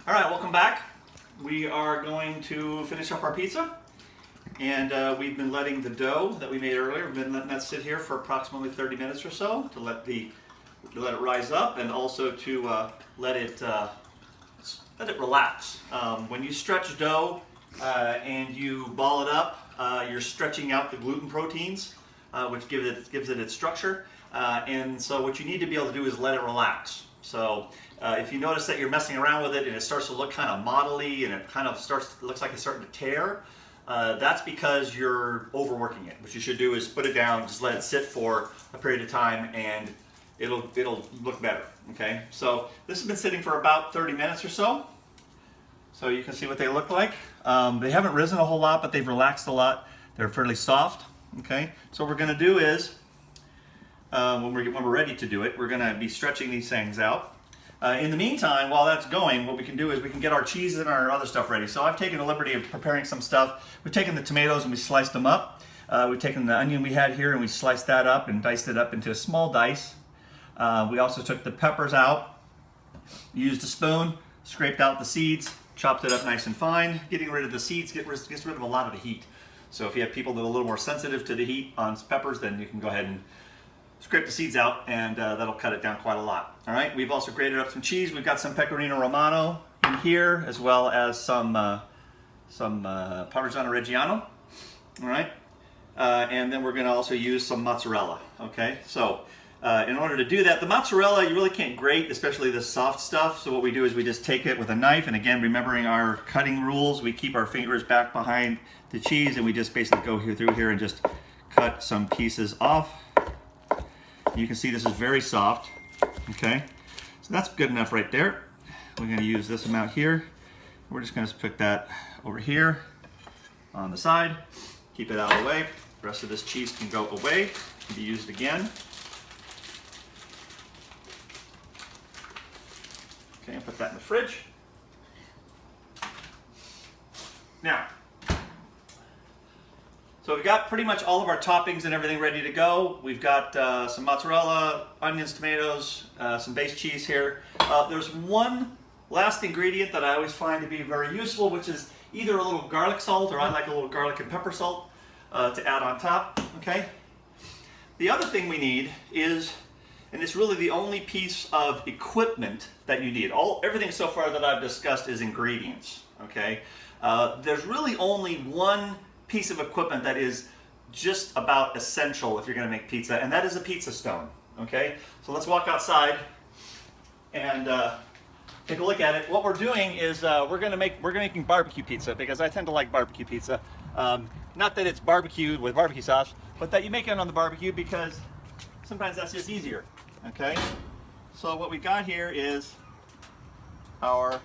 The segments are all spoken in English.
All right, welcome back. We are going to finish up our pizza. And we've been letting the dough that we made earlier, we've been letting that sit here for approximately 30 minutes or so to let it rise up, and also to let it relax. When you stretch dough and you ball it up, you're stretching out the gluten proteins, which gives it its structure. And so what you need to be able to do is let it relax. So if you notice that you're messing around with it and it starts to look kind of modelly and it kind of looks like it's starting to tear, that's because you're overworking it. What you should do is put it down, just let it sit for a period of time, and it'll look better. Okay, so this has been sitting for about 30 minutes or so. So you can see what they look like. They haven't risen a whole lot, but they've relaxed a lot. They're fairly soft. Okay, so what we're going to do is, when we're ready to do it, we're going to be stretching these things out. In the meantime, while that's going, what we can do is we can get our cheese and our other stuff ready. So I've taken the liberty of preparing some stuff. We've taken the tomatoes and we sliced them up. We've taken the onion we had here and we sliced that up and diced it up into a small dice. We also took the peppers out, used a spoon, scraped out the seeds, chopped it up nice and fine. Getting rid of the seeds gets rid of a lot of the heat. So if you have people that are a little more sensitive to the heat on peppers, then you can go ahead and scrape the seeds out, and that'll cut it down quite a lot. All right, we've also grated up some cheese. We've got some Pecorino Romano in here, as well as some Parmigiano Reggiano. All right, and then we're going to also use some mozzarella. Okay, so in order to do that, the mozzarella you really can't grate, especially the soft stuff. So what we do is we just take it with a knife, and again, remembering our cutting rules, we keep our fingers back behind the cheese, and we just basically go through here and just cut some pieces off. You can see this is very soft. Okay, so that's good enough right there. We're going to use this amount here. We're just going to put that over here on the side. Keep it out of the way. The rest of this cheese can go away, can be used again. Okay, and put that in the fridge. Now, so we've got pretty much all of our toppings and everything ready to go. We've got some mozzarella, onions, tomatoes, some base cheese here. There's one last ingredient that I always find to be very useful, which is either a little garlic salt, or I like a little garlic and pepper salt to add on top. Okay. The other thing we need is, and it's really the only piece of equipment that you need. Everything so far that I've discussed is ingredients. Okay. There's really only one piece of equipment that is just about essential if you're going to make pizza, and that is a pizza stone. Okay, so let's walk outside and take a look at it. What we're doing is we're making barbecue pizza, because I tend to like barbecue pizza. Not that it's barbecued with barbecue sauce, but that you make it on the barbecue, because sometimes that's just easier. Okay, so what we got here is our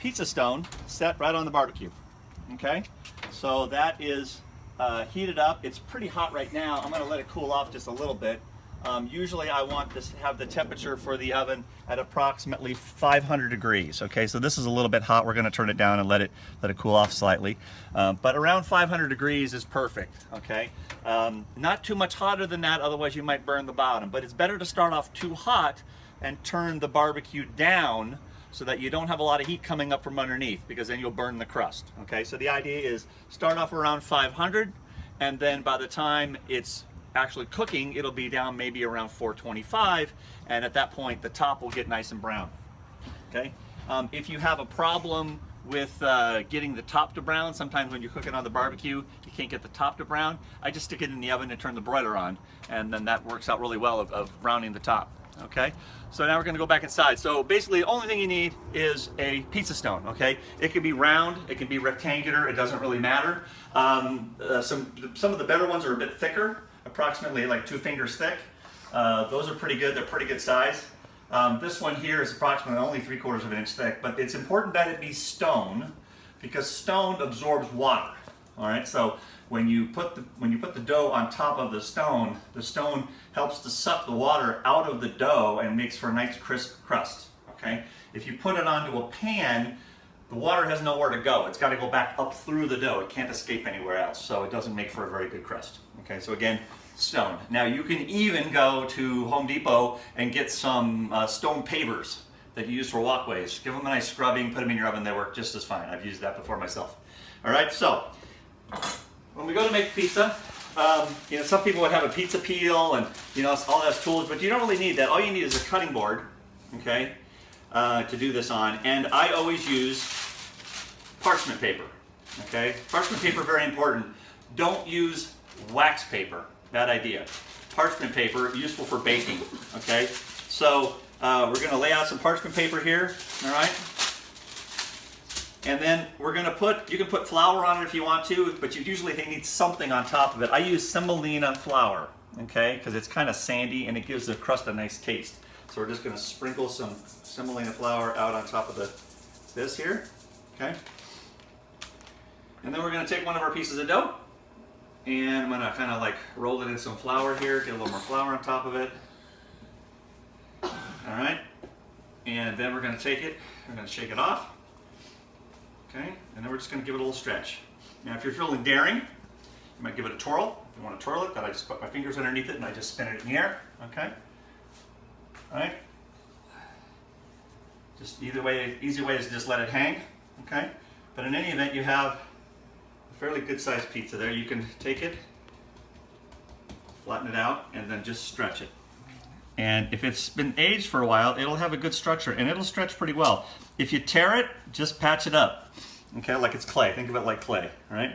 pizza stone set right on the barbecue. Okay, so that is heated up. It's pretty hot right now. I'm going to let it cool off just a little bit. Usually I want this to have the temperature for the oven at approximately 500 degrees. Okay, so this is a little bit hot. We're going to turn it down and let it cool off slightly. But around 500 degrees is perfect. Okay, not too much hotter than that, otherwise you might burn the bottom. But it's better to start off too hot and turn the barbecue down, so that you don't have a lot of heat coming up from underneath, because then you'll burn the crust. Okay, so the idea is start off around 500, and then by the time it's actually cooking, it'll be down maybe around 425, and at that point the top will get nice and brown. Okay, if you have a problem with getting the top to brown, sometimes when you cook it on the barbecue you can't get the top to brown, I just stick it in the oven and turn the broiler on, and then that works out really well of browning the top. Okay, so now we're going to go back inside. So basically the only thing you need is a pizza stone. Okay, it can be round, it can be rectangular, it doesn't really matter. Some of the better ones are a bit thicker, approximately like 2 fingers thick. Those are pretty good, they're pretty good size. This one here is approximately only 3/4 of an inch thick, but it's important that it be stone, because stone absorbs water. All right, so when you put the dough on top of the stone helps to suck the water out of the dough and makes for a nice crisp crust. Okay, if you put it onto a pan, the water has nowhere to go. It's got to go back up through the dough. It can't escape anywhere else, so it doesn't make for a very good crust. Okay, so again, stone. Now you can even go to Home Depot and get some stone pavers that you use for walkways. Give them a nice scrubbing, put them in your oven, they work just as fine. I've used that before myself. All right, so when we go to make pizza, some people would have a pizza peel and all those tools, but you don't really need that. All you need is a cutting board, okay, to do this on. And I always use parchment paper, okay? Parchment paper, very important. Don't use wax paper, bad idea. Parchment paper, useful for baking, okay? So we're gonna lay out some parchment paper here, all right? And then we're gonna you can put flour on it if you want to, but you usually need something on top of it. I use semolina flour, okay? Because it's kind of sandy and it gives the crust a nice taste. So we're just gonna sprinkle some semolina flour out on top of this here, okay? And then we're gonna take one of our pieces of dough, and I'm gonna kind of like roll it in some flour here, get a little more flour on top of it. All right, and then we're gonna take it, we're gonna shake it off, okay? And then we're just gonna give it a little stretch. Now if you're feeling daring, you might give it a twirl. If you want to twirl it, then I just put my fingers underneath it and I just spin it in the air, okay? All right? Just easy way is to just let it hang, okay? But in any event, you have a fairly good sized pizza there. You can take it, flatten it out, and then just stretch it. And if it's been aged for a while, it'll have a good structure, and it'll stretch pretty well. If you tear it, just patch it up, okay? Like it's clay. Think of it like clay, all right?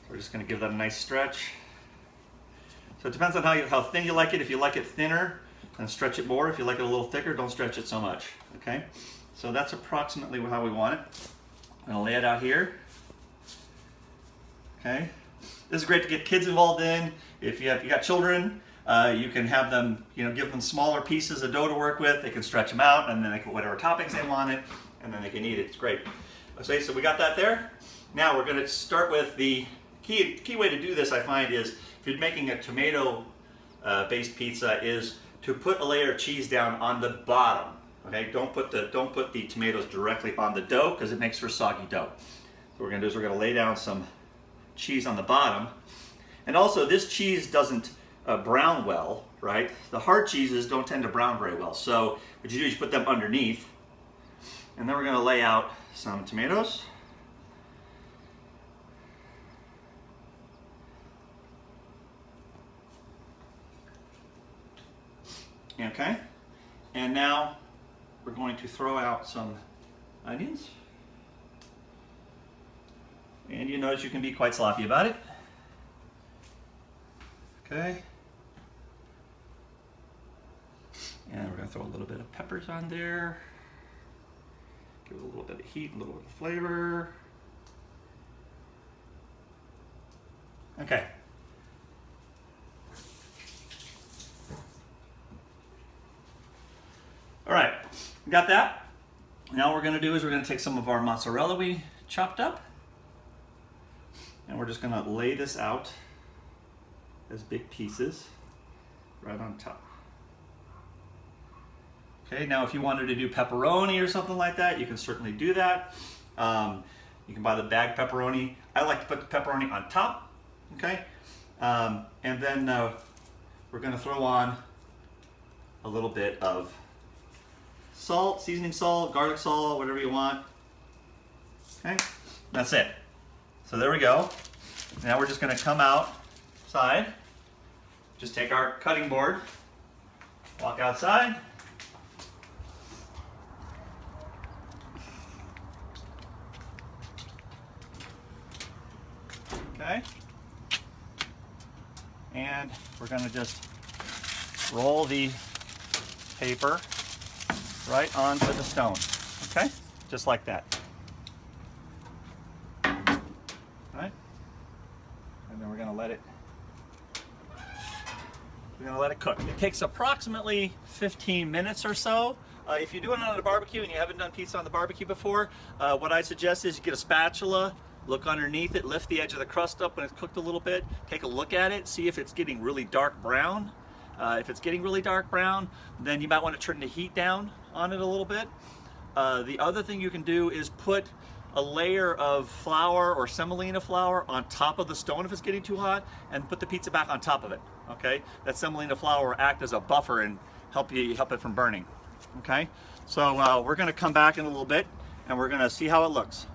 So we're just gonna give that a nice stretch. So it depends on how thin you like it. If you like it thinner, then stretch it more. If you like it a little thicker, don't stretch it so much, okay? So that's approximately how we want it. I'm gonna lay it out here, okay? This is great to get kids involved in. If you got children, you can have them, give them smaller pieces of dough to work with. They can stretch them out, and then they can put whatever toppings they want it, and then they can eat it. It's great. Okay, so we got that there. Now we're gonna start with the key way to do this, I find, is if you're making a tomato based pizza, is to put a layer of cheese down on the bottom. Okay, don't put the tomatoes directly on the dough because it makes for soggy dough. So what we're gonna do is we're gonna lay down some cheese on the bottom. And also this cheese doesn't brown well, right? The hard cheeses don't tend to brown very well. So what you do is you put them underneath, and then we're gonna lay out some tomatoes. Okay, and now we're going to throw out some onions. And you notice you can be quite sloppy about it. Okay. And we're going to throw a little bit of peppers on there. Give it a little bit of heat, a little bit of flavor. Okay. All right, got that? Now what we're going to do is we're going to take some of our mozzarella we chopped up, and we're just going to lay this out as big pieces right on top. Okay, now if you wanted to do pepperoni or something like that, you can certainly do that. You can buy the bagged pepperoni. I like to put the pepperoni on top, okay? And then we're going to throw on a little bit of salt, seasoning salt, garlic salt, whatever you want. Okay, that's it. So there we go. Now we're just going to come outside, just take our cutting board, walk outside. Okay. And we're going to just roll the paper right onto the stone, okay? Just like that. All right? And then we're gonna let it cook. It takes approximately 15 minutes or so. If you're doing it on a barbecue and you haven't done pizza on the barbecue before, what I suggest is you get a spatula, look underneath it, lift the edge of the crust up when it's cooked a little bit, take a look at it, see if it's getting really dark brown. If it's getting really dark brown, then you might want to turn the heat down on it a little bit. The other thing you can do is put a layer of flour or semolina flour on top of the stone if it's getting too hot, and put the pizza back on top of it. Okay, that semolina flour will act as a buffer and help it from burning. Okay, So we're going to come back in a little bit and we're going to see how it looks.